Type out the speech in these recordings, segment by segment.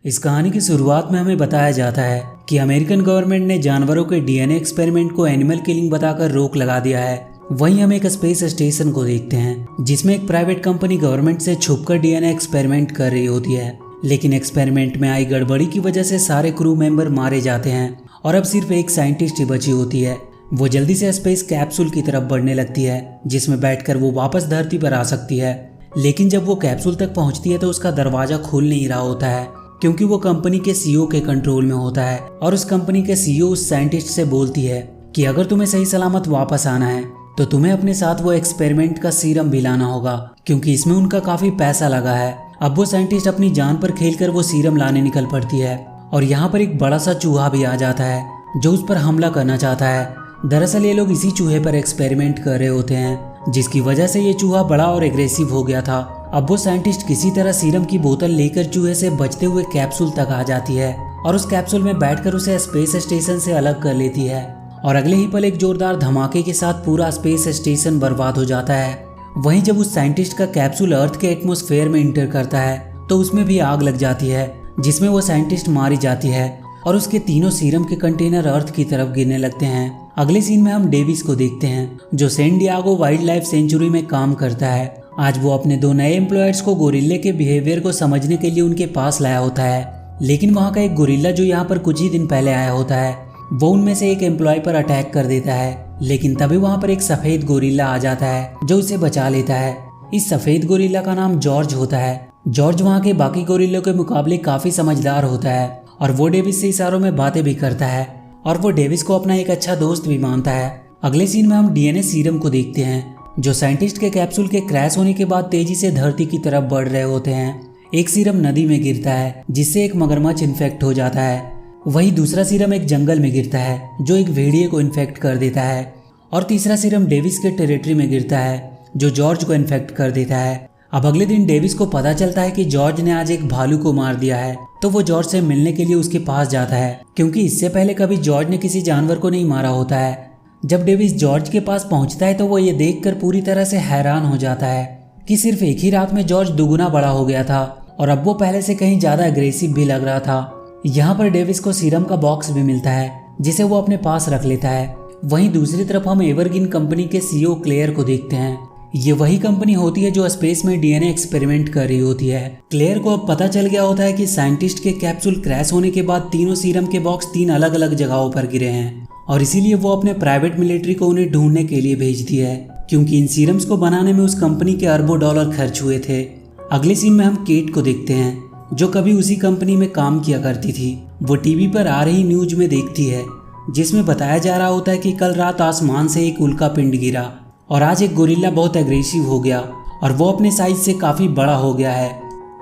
इस कहानी की शुरुआत में हमें बताया जाता है कि अमेरिकन गवर्नमेंट ने जानवरों के डीएनए एक्सपेरिमेंट को एनिमल किलिंग बताकर रोक लगा दिया है। वहीं हम एक स्पेस स्टेशन को देखते हैं जिसमें एक प्राइवेट कंपनी गवर्नमेंट से छुपकर डीएनए एक्सपेरिमेंट कर रही होती है। लेकिन एक्सपेरिमेंट में आई गड़बड़ी की वजह से सारे क्रू मेंबर मारे जाते हैं और अब सिर्फ एक साइंटिस्ट ही बची होती है। वो जल्दी से स्पेस कैप्सूल की तरफ बढ़ने लगती है जिसमें बैठकर वो वापस धरती पर आ सकती है। लेकिन जब वो कैप्सूल तक पहुंचती है तो उसका दरवाजा खुल नहीं रहा होता है क्योंकि वो कंपनी के सीईओ के कंट्रोल में होता है। और उस कंपनी के सीईओ उस साइंटिस्ट से बोलती है कि अगर तुम्हें सही सलामत वापस आना है तो तुम्हें अपने साथ वो एक्सपेरिमेंट का सीरम भी लाना होगा क्योंकि इसमें उनका काफी पैसा लगा है। अब वो साइंटिस्ट अपनी जान पर खेलकर वो सीरम लाने निकल पड़ती है और यहाँ पर एक बड़ा सा चूहा भी आ जाता है जो उस पर हमला करना चाहता है। दरअसल ये लोग इसी चूहे पर एक्सपेरिमेंट कर रहे होते हैं जिसकी वजह से ये चूहा बड़ा और एग्रेसिव हो गया था। अब वो साइंटिस्ट किसी तरह सीरम की बोतल लेकर चूहे से बचते हुए कैप्सूल तक आ जाती है और उस कैप्सूल में बैठकर उसे स्पेस स्टेशन से अलग कर लेती है। और अगले ही पल एक जोरदार धमाके के साथ पूरा स्पेस स्टेशन बर्बाद हो जाता है। वहीं जब उस साइंटिस्ट का कैप्सूल अर्थ के एटमॉस्फेयर में इंटर करता है तो उसमें भी आग लग जाती है जिसमें वो साइंटिस्ट मारी जाती है और उसके तीनों सीरम के कंटेनर अर्थ की तरफ गिरने लगते हैं। अगले सीन में हम डेविस को देखते हैं जो San Diego wildlife sanctuary में काम करता है। आज वो अपने 2 नए एम्प्लॉयर्स को गोरिल्ले के बिहेवियर को समझने के लिए उनके पास लाया होता है। लेकिन वहाँ का एक गोरिल्ला जो यहाँ पर कुछ ही दिन पहले आया होता है वो उनमें से एक एम्प्लॉय पर अटैक कर देता है। लेकिन तभी वहाँ पर एक सफेद गोरिल्ला आ जाता है जो उसे बचा लेता है। इस सफेद गोरिल्ला का नाम जॉर्ज होता है। जॉर्ज वहाँ के बाकी गोरिल्लों के मुकाबले काफी समझदार होता है और वो डेविस से इशारों में बातें भी करता है और वो डेविस को अपना एक अच्छा दोस्त भी मानता है। अगले सीन में हम डीएनए सीरम को देखते हैं जो साइंटिस्ट के कैप्सूल के क्रैश होने के बाद तेजी से धरती की तरफ बढ़ रहे होते हैं। एक सीरम नदी में गिरता है जिससे एक मगरमच्छ इन्फेक्ट हो जाता है। वहीं दूसरा सीरम एक जंगल में गिरता है जो एक भेड़िए को इन्फेक्ट कर देता है और तीसरा सीरम डेविस के टेरिटरी में गिरता है जो जॉर्ज को इन्फेक्ट कर देता है। अब अगले दिन डेविस को पता चलता है कि जॉर्ज ने आज एक भालू को मार दिया है तो वो जॉर्ज से मिलने के लिए उसके पास जाता है क्योंकि इससे पहले कभी जॉर्ज ने किसी जानवर को नहीं मारा होता है। जब डेविस जॉर्ज के पास पहुंचता है तो वो ये देखकर पूरी तरह से हैरान हो जाता है कि सिर्फ एक ही रात में जॉर्ज दुगुना बड़ा हो गया था और अब वो पहले से कहीं ज्यादा अग्रेसिव भी लग रहा था। यहाँ पर डेविस को सीरम का बॉक्स भी मिलता है जिसे वो अपने पास रख लेता है। वहीं दूसरी तरफ हम एवरग्रीन कंपनी के सीईओ क्लेयर को देखते हैं। ये वही कंपनी होती है जो स्पेस में डीएनए एक्सपेरिमेंट कर रही होती है। क्लेयर को अब पता चल गया होता है कि साइंटिस्ट के कैप्सूल क्रैश होने के बाद तीनों सीरम के बॉक्स 3 अलग अलग जगहों पर गिरे हैं और इसीलिए वो अपने प्राइवेट मिलिट्री को उन्हें ढूंढने के लिए भेजती है क्योंकि इन सीरम्स को बनाने में उस कंपनी के अरबों डॉलर खर्च हुए थे। अगले सीन में हम केट को देखते हैं जो कभी उसी कंपनी में काम किया करती थी। वो टीवी पर आ रही न्यूज में देखती है जिसमें बताया जा रहा होता है कि कल रात आसमान से एक उल्का पिंड गिरा और आज एक गोरिल्ला बहुत एग्रेसिव हो गया और वो अपने साइज से काफी बड़ा हो गया है।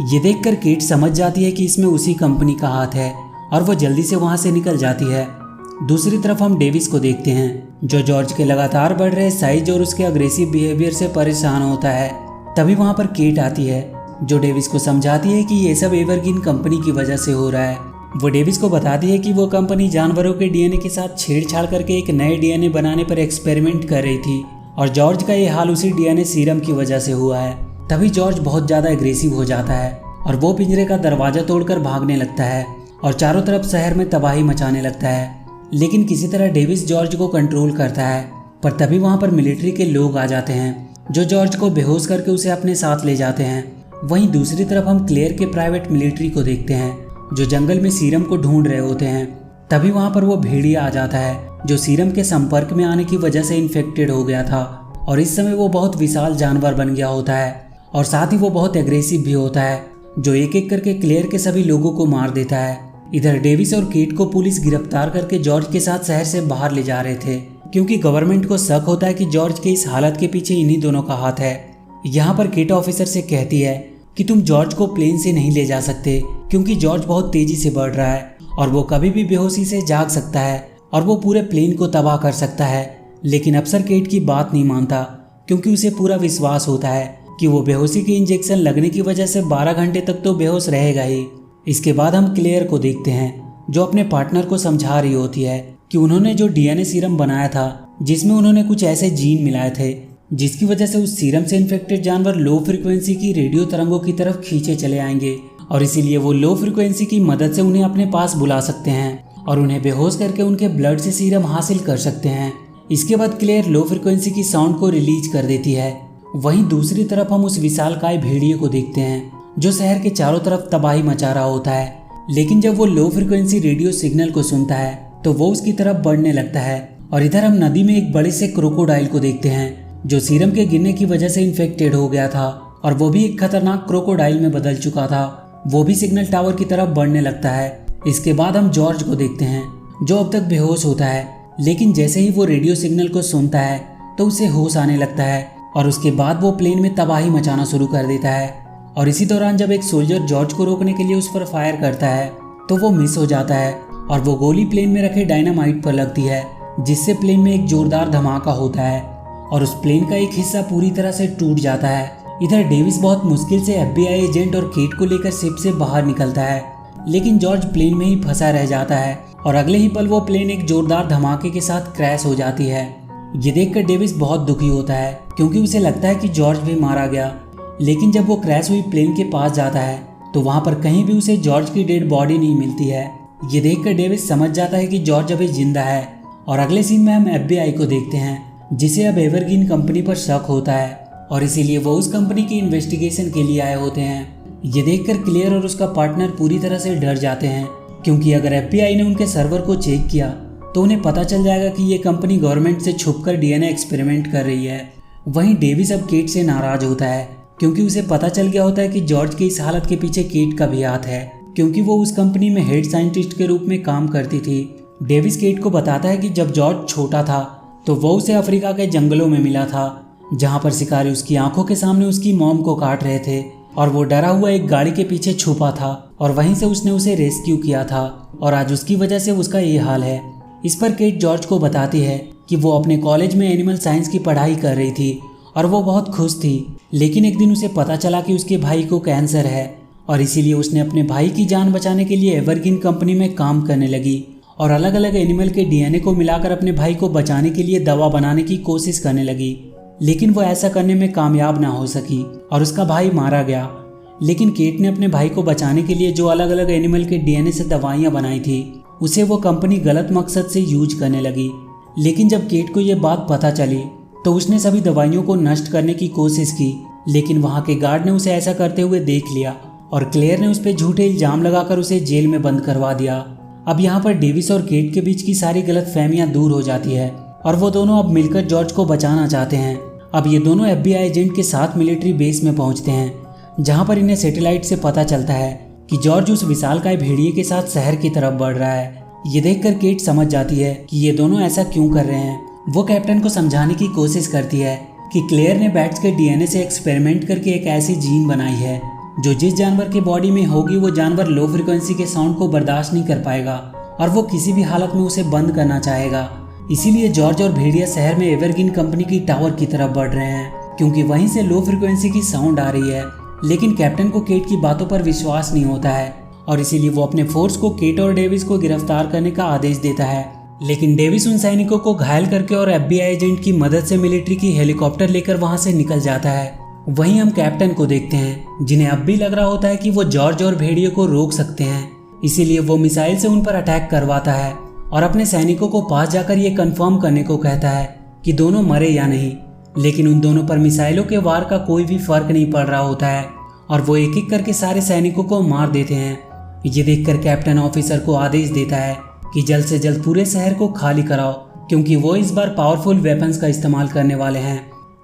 ये देखकर केट समझ जाती है कि इसमें उसी कंपनी का हाथ है और वो जल्दी से वहां से निकल जाती है। दूसरी तरफ हम डेविस को देखते हैं जो जॉर्ज के लगातार बढ़ रहे साइज और उसके अग्रेसिव बिहेवियर से परेशान होता है। तभी वहां पर केट आती है जो डेविस को समझाती है कि ये सब एवरग्रीन कंपनी की वजह से हो रहा है। वो डेविस को बताती है कि वो कंपनी जानवरों के डीएनए के साथ छेड़छाड़ करके एक नए डीएनए बनाने पर एक्सपेरिमेंट कर रही थी और जॉर्ज का ये हाल उसी डीएनए सीरम की वजह से हुआ है। तभी जॉर्ज बहुत ज्यादा एग्रेसिव हो जाता है और वो पिंजरे का दरवाजा तोड़कर भागने लगता है और चारों तरफ शहर में तबाही मचाने लगता है। लेकिन किसी तरह डेविस जॉर्ज को कंट्रोल करता है पर तभी वहां पर मिलिट्री के लोग आ जाते हैं जो जॉर्ज को बेहोश करके उसे अपने साथ ले जाते हैं। वहीं दूसरी तरफ हम क्लेयर के प्राइवेट मिलिट्री को देखते हैं जो जंगल में सीरम को ढूंढ रहे होते हैं। तभी वहां पर वो भेड़िया आ जाता है जो सीरम के संपर्क में आने की वजह से इन्फेक्टेड हो गया था और इस समय वो बहुत विशाल जानवर बन गया होता है और साथ ही वो बहुत एग्रेसिव भी होता है जो एक एक करके क्लेयर के सभी लोगों को मार देता है। इधर डेविस और केट को पुलिस गिरफ्तार करके जॉर्ज के साथ शहर से बाहर ले जा रहे थे क्योंकि गवर्नमेंट को शक होता है कि जॉर्ज के इस हालत के पीछे इन्हीं दोनों का हाथ है। यहाँ पर केट ऑफिसर से कहती है कि तुम जॉर्ज को प्लेन से नहीं ले जा सकते क्योंकि जॉर्ज बहुत तेजी से बढ़ रहा है और वो कभी भी बेहोशी से जाग सकता है और वो पूरे प्लेन को तबाह कर सकता है। लेकिन अफसर केट की बात नहीं मानता क्योंकि उसे पूरा विश्वास होता है कि वो बेहोशी के इंजेक्शन लगने की वजह से 12 घंटे तक तो बेहोश रहेगा ही। इसके बाद हम क्लेयर को देखते हैं जो अपने पार्टनर को समझा रही होती है कि उन्होंने जो डीएनए सीरम बनाया था जिसमें उन्होंने कुछ ऐसे जीन मिलाए थे जिसकी वजह से उस सीरम से इन्फेक्टेड जानवर लो फ्रिक्वेंसी की रेडियो तरंगों की तरफ खींचे चले आएंगे और इसीलिए वो लो फ्रिक्वेंसी की मदद से उन्हें अपने पास बुला सकते हैं और उन्हें बेहोश करके उनके ब्लड से सीरम हासिल कर सकते हैं। इसके बाद क्लेयर लो फ्रिक्वेंसी की साउंड को रिलीज कर देती है। वहीं दूसरी तरफ हम उस विशालकाय भेड़िए को देखते हैं जो शहर के चारों तरफ तबाही मचा रहा होता है। लेकिन जब वो लो फ्रिक्वेंसी रेडियो सिग्नल को सुनता है तो वो उसकी तरफ बढ़ने लगता है। और इधर हम नदी में एक बड़े से क्रोकोडाइल को देखते हैं जो सीरम के गिरने की वजह से इन्फेक्टेड हो गया था और वो भी एक खतरनाक क्रोकोडाइल में बदल चुका था। वो भी सिग्नल टावर की तरफ बढ़ने लगता है। इसके बाद हम जॉर्ज को देखते हैं जो अब तक बेहोश होता है, लेकिन जैसे ही वो रेडियो सिग्नल को सुनता है तो उसे होश आने लगता है और उसके बाद वो प्लेन में तबाही मचाना शुरू कर देता है। और इसी दौरान जब एक सोल्जर जॉर्ज को रोकने के लिए उस पर फायर करता है तो वो मिस हो जाता है और वो गोली प्लेन में रखे डायनामाइट पर लगती है, जिससे प्लेन में एक जोरदार धमाका होता है और उस प्लेन का एक हिस्सा पूरी तरह से टूट जाता है। इधर डेविस बहुत मुश्किल से FBI एजेंट और केट को लेकर शिप से बाहर निकलता है, लेकिन जॉर्ज प्लेन में ही फंसा रह जाता है और अगले ही पल वो प्लेन एक जोरदार धमाके के साथ क्रैश हो जाती है। ये देखकर डेविस बहुत दुखी होता है क्योंकि उसे लगता है कि जॉर्ज भी मारा गया। लेकिन जब वो क्रैश हुई प्लेन के पास जाता है तो वहाँ पर कहीं भी उसे जॉर्ज की डेड बॉडी नहीं मिलती है। ये देखकर डेविस समझ जाता है कि जॉर्ज अभी जिंदा है और अगले सीन में हम FBI को देखते हैं जिसे अब एवरग्रीन कंपनी पर शक होता है और इसीलिए वो उस कंपनी की इन्वेस्टिगेशन के लिए आए होते हैं। ये देखकर क्लेयर और उसका पार्टनर पूरी तरह से डर जाते हैं क्योंकि अगर FBI ने उनके सर्वर को चेक किया तो उन्हें पता चल जाएगा कि ये कंपनी गवर्नमेंट से छुपकर DNA एक्सपेरिमेंट कर रही है। वहीं डेविस अब केट से नाराज होता है क्योंकि उसे पता चल गया होता है कि जॉर्ज की इस हालत के पीछे केट का भी हाथ है, क्योंकि वो उस कंपनी में हेड साइंटिस्ट के रूप में काम करती थी। डेविस केट को बताता है कि जब जॉर्ज छोटा था तो वो उसे अफ्रीका के जंगलों में मिला था जहाँ पर शिकारी उसकी आंखों के सामने उसकी मॉम को काट रहे थे और वो डरा हुआ एक गाड़ी के पीछे छुपा था और वहीं से उसने उसे रेस्क्यू किया था और आज उसकी वजह से उसका ये हाल है। इस पर केट जॉर्ज को बताती है कि वो अपने कॉलेज में एनिमल साइंस की पढ़ाई कर रही थी और वो बहुत खुश थी, लेकिन एक दिन उसे पता चला कि उसके भाई को कैंसर है और इसीलिए उसने अपने भाई की जान बचाने के लिए एवरग्रीन कंपनी में काम करने लगी और अलग अलग एनिमल के DNA को मिलाकर अपने भाई को बचाने के लिए दवा बनाने की कोशिश करने लगी। लेकिन वो ऐसा करने में कामयाब ना हो सकी और उसका भाई मारा गया। लेकिन केट ने अपने भाई को बचाने के लिए जो अलग अलग एनिमल के DNA से दवाइयाँ बनाई थी उसे वो कंपनी गलत मकसद से यूज करने लगी। लेकिन जब केट को ये बात पता चली तो उसने सभी दवाइयों को नष्ट करने की कोशिश की, लेकिन वहाँ के गार्ड ने उसे ऐसा करते हुए देख लिया और क्लेयर ने उस पर झूठे इल्जाम लगाकर उसे जेल में बंद करवा दिया। अब यहाँ पर डेविस और केट के बीच की सारी गलतफहमियां दूर हो जाती है और वो दोनों अब मिलकर जॉर्ज को बचाना चाहते हैं। अब ये दोनों FBI एजेंट के साथ मिलिट्री बेस में पहुंचते हैं जहाँ पर इन्हें सैटेलाइट से पता चलता है कि जॉर्ज उस विशालकाय भेड़िए के साथ शहर की तरफ बढ़ रहा है। ये देखकर केट समझ जाती है कि ये दोनों ऐसा क्यों कर रहे हैं। वो कैप्टन को समझाने की कोशिश करती है कि क्लेयर ने बैट्स के DNA से एक्सपेरिमेंट करके एक ऐसी जीन बनाई है जो जिस जानवर के बॉडी में होगी वो जानवर लो फ्रिक्वेंसी के साउंड को बर्दाश्त नहीं कर पाएगा और वो किसी भी हालत में उसे बंद करना चाहेगा। इसीलिए जॉर्ज और भेड़िया शहर में एवरग्रीन कंपनी की टावर की तरफ बढ़ रहे हैं क्योंकि वहीं से लो फ्रिक्वेंसी की साउंड आ रही है। लेकिन कैप्टन को केट की बातों पर विश्वास नहीं होता है और इसीलिए वो अपने फोर्स को केट और डेविस को गिरफ्तार करने का आदेश देता है। लेकिन डेविस उन सैनिकों को घायल करके और FBI एजेंट की मदद से मिलिट्री की हेलीकॉप्टर लेकर वहां से निकल जाता है। वहीं हम कैप्टन को देखते हैं जिन्हें अब भी लग रहा होता है कि वो जॉर्ज और भेड़िए को रोक सकते हैं। इसीलिए वो मिसाइल से उन पर अटैक करवाता है और अपने सैनिकों को पास जाकर ये कंफर्म करने को कहता है कि दोनों मरे या नहीं। लेकिन उन दोनों पर मिसाइलों के वार का कोई भी फर्क नहीं पड़ रहा होता है और वो एक एक करके सारे सैनिकों को मार देते हैं। ये देखकर कैप्टन ऑफिसर को आदेश देता है कि जल्द से जल्द पूरे शहर को खाली कराओ क्योंकि वो इस बार पावरफुल वेपन्स का इस्तेमाल करने वाले हैं।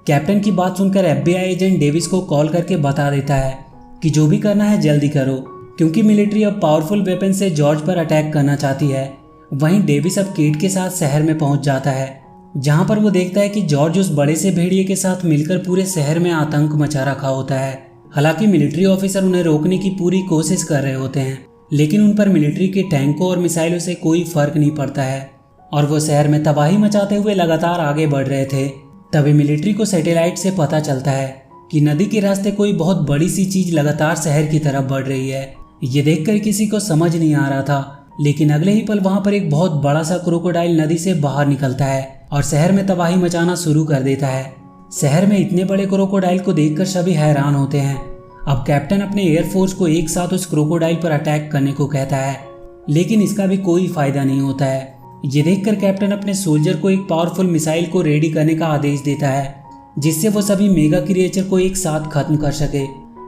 कैप्टन की बात सुनकर FBI एजेंट डेविस को कॉल करके बता देता है कि जो भी करना है जल्दी करो क्योंकि मिलिट्री अब पावरफुल वेपन से जॉर्ज पर अटैक करना चाहती है। वहीं डेविस अब केट के साथ शहर में पहुंच जाता है जहां पर वो देखता है कि जॉर्ज उस बड़े से भेड़िए के साथ मिलकर पूरे शहर में आतंक मचा रखा होता है। हालांकि मिलिट्री ऑफिसर उन्हें रोकने की पूरी कोशिश कर रहे होते हैं, लेकिन उन पर मिलिट्री के टैंकों और मिसाइलों से कोई फर्क नहीं पड़ता है और वो शहर में तबाही मचाते हुए लगातार आगे बढ़ रहे थे। तभी मिलिट्री को सैटेलाइट से पता चलता है कि नदी के रास्ते कोई बहुत बड़ी सी चीज लगातार शहर की तरफ बढ़ रही है। ये देखकर किसी को समझ नहीं आ रहा था, लेकिन अगले ही पल वहां पर एक बहुत बड़ा सा क्रोकोडाइल नदी से बाहर निकलता है और शहर में तबाही मचाना शुरू कर देता है। शहर में इतने बड़े क्रोकोडाइल को देखकर सभी हैरान होते हैं। अब कैप्टन अपने एयरफोर्स को एक साथ उस क्रोकोडाइल पर अटैक करने को कहता है, लेकिन इसका भी कोई फायदा नहीं होता है। ये देखकर कैप्टन अपने सोल्जर को एक पावरफुल मिसाइल को रेडी करने का आदेश देता है, जिससे वो सभी मेगा क्रिएचर को एक साथ खत्म कर सके।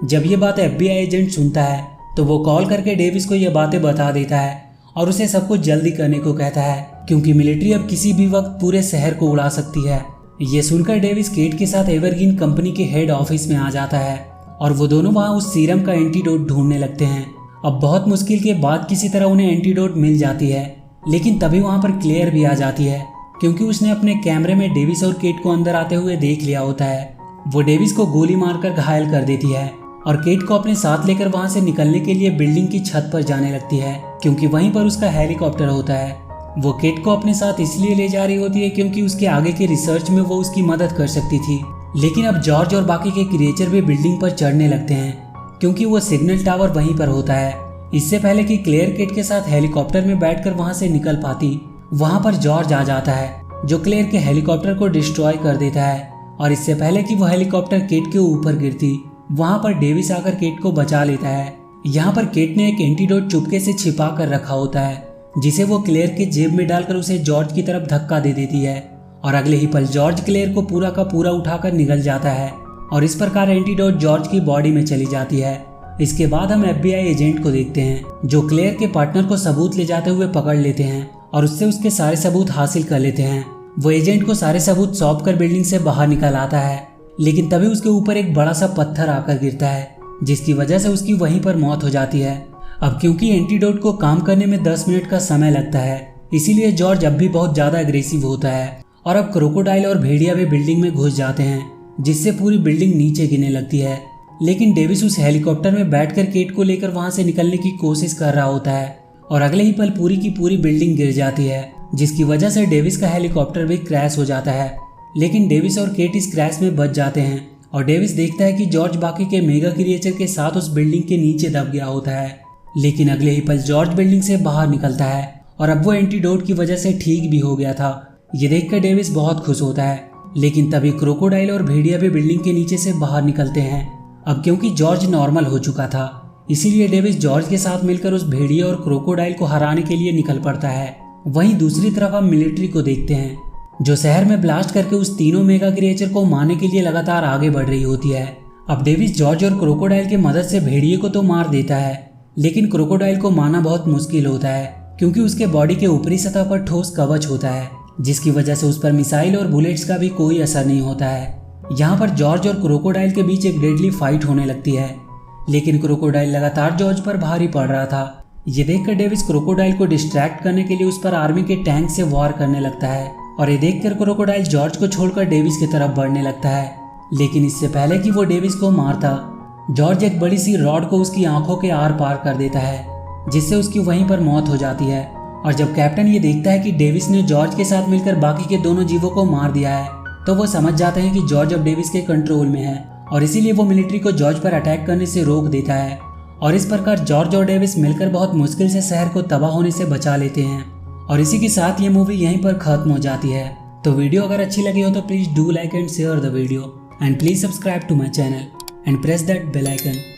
जब ये बात FBI एजेंट सुनता है तो वो कॉल करके डेविस को ये बातें बता देता है और उसे सब कुछ जल्दी करने को कहता है, क्योंकि मिलिट्री अब किसी भी वक्त पूरे शहर को उड़ा सकती है। ये सुनकर डेविस केट के साथ एवरग्रीन कंपनी के हेड ऑफिस में आ जाता है और वो दोनों वहाँ उस सीरम का एंटीडोट ढूंढने लगते हैं। अब बहुत मुश्किल के बाद किसी तरह उन्हें एंटीडोट मिल जाती है, लेकिन तभी वहाँ पर क्लेयर भी आ जाती है, क्योंकि उसने अपने कैमरे में डेविस और केट को अंदर आते हुए देख लिया होता है। वो डेविस को गोली मारकर घायल कर देती है और केट को अपने साथ लेकर वहाँ से निकलने के लिए बिल्डिंग की छत पर जाने लगती है, क्योंकि वहीं पर उसका हेलीकॉप्टर होता है। वो केट को अपने साथ इसलिए ले जा रही होती है क्योंकि उसके आगे के रिसर्च में वो उसकी मदद कर सकती थी। लेकिन अब जॉर्ज और बाकी के क्रिएचर भी बिल्डिंग पर चढ़ने लगते हैं, क्योंकि वो सिग्नल टावर वहीं पर होता है। इससे पहले कि क्लेयर केट के साथ हेलीकॉप्टर में बैठकर वहां से निकल पाती, वहां पर जॉर्ज आ जाता है, जो क्लेयर के हेलीकॉप्टर को डिस्ट्रॉय कर देता है। और इससे पहले कि वो हेलीकॉप्टर केट के ऊपर गिरती, वहां पर डेविस आकर केट को बचा लेता है। यहाँ पर केट ने एक एंटीडोट चुपके से छिपा कर रखा होता है, जिसे वो क्लेयर के जेब में डालकर उसे जॉर्ज की तरफ धक्का दे देती है और अगले ही पल जॉर्ज क्लेयर को पूरा का पूरा उठाकर निगल जाता है और इस प्रकार एंटीडोट जॉर्ज की बॉडी में चली जाती है। इसके बाद हम FBI एजेंट को देखते हैं, जो क्लेयर के पार्टनर को सबूत ले जाते हुए पकड़ लेते हैं और उससे उसके सारे सबूत हासिल कर लेते हैं। वो एजेंट को सारे सबूत सौंप कर बिल्डिंग से बाहर निकल आता है, लेकिन तभी उसके ऊपर एक बड़ा सा पत्थर आकर गिरता है, जिसकी वजह से उसकी वहीं पर मौत हो जाती है। अब क्योंकि एंटीडोट को काम करने में 10 मिनट का समय लगता है, इसीलिए जॉर्ज अब भी बहुत ज्यादा एग्रेसिव होता है और अब क्रोकोडाइल और भेड़िया भी बिल्डिंग में घुस जाते हैं, जिससे पूरी बिल्डिंग नीचे गिरने लगती है। लेकिन डेविस उस हेलीकॉप्टर में बैठकर केट को लेकर वहां से निकलने की कोशिश कर रहा होता है और अगले ही पल पूरी की पूरी बिल्डिंग गिर जाती है, जिसकी वजह से डेविस का हेलीकॉप्टर भी क्रैश हो जाता है। लेकिन डेविस और केट इस क्रैश में बच जाते हैं और डेविस देखता है कि जॉर्ज बाकी के मेगा क्रिएचर के साथ उस बिल्डिंग के नीचे दब गया होता है। लेकिन अगले ही पल जॉर्ज बिल्डिंग से बाहर निकलता है और अब वो एंटीडोट की वजह से ठीक भी हो गया था। ये देखकर डेविस बहुत खुश होता है, लेकिन तभी क्रोकोडाइल और भेड़िया भी बिल्डिंग के नीचे से बाहर निकलते हैं। अब क्योंकि जॉर्ज नॉर्मल हो चुका था, इसीलिए डेविस जॉर्ज के साथ मिलकर उस भेड़िया और क्रोकोडाइल को हराने के लिए निकल पड़ता है। वहीं दूसरी तरफ हम मिलिट्री को देखते हैं, जो शहर में ब्लास्ट करके उस तीनों मेगा क्रिएचर को मारने के लिए लगातार आगे बढ़ रही होती है। अब डेविस जॉर्ज और क्रोकोडाइल की मदद से भेड़िए को तो मार देता है, लेकिन क्रोकोडाइल को मारना बहुत मुश्किल होता है, क्योंकि उसके बॉडी के ऊपरी सतह पर ठोस कवच होता है, जिसकी वजह से उस पर मिसाइल और बुलेट्स का भी कोई असर नहीं होता है। यहाँ पर जॉर्ज और क्रोकोडाइल के बीच एक डेडली फाइट होने लगती है, लेकिन क्रोकोडाइल लगातार जॉर्ज पर भारी पड़ रहा था। ये देखकर डेविस क्रोकोडाइल को डिस्ट्रैक्ट करने के लिए उस पर आर्मी के टैंक से वार करने लगता है और ये देखकर क्रोकोडाइल जॉर्ज को छोड़कर डेविस की तरफ बढ़ने लगता है। लेकिन इससे पहले कि वो डेविस को मारता, जॉर्ज एक बड़ी सी रॉड को उसकी आंखों के आर पार कर देता है, जिससे उसकी वहीं पर मौत हो जाती है। और जब कैप्टन ये देखता है कि डेविस ने जॉर्ज के साथ मिलकर बाकी के दोनों जीवों को मार दिया है, तो वो समझ जाते हैं कि जॉर्ज अब डेविस के कंट्रोल में है और इसीलिए वो मिलिट्री को जॉर्ज पर अटैक करने से रोक देता है। और इस प्रकार जॉर्ज और डेविस मिलकर बहुत मुश्किल से शहर को तबाह होने से बचा लेते हैं। और इसी के साथ ये मूवी यहीं पर खत्म हो जाती है। तो वीडियो अगर अच्छी लगी हो तो please do like and share the video and please subscribe to my channel and press that bell icon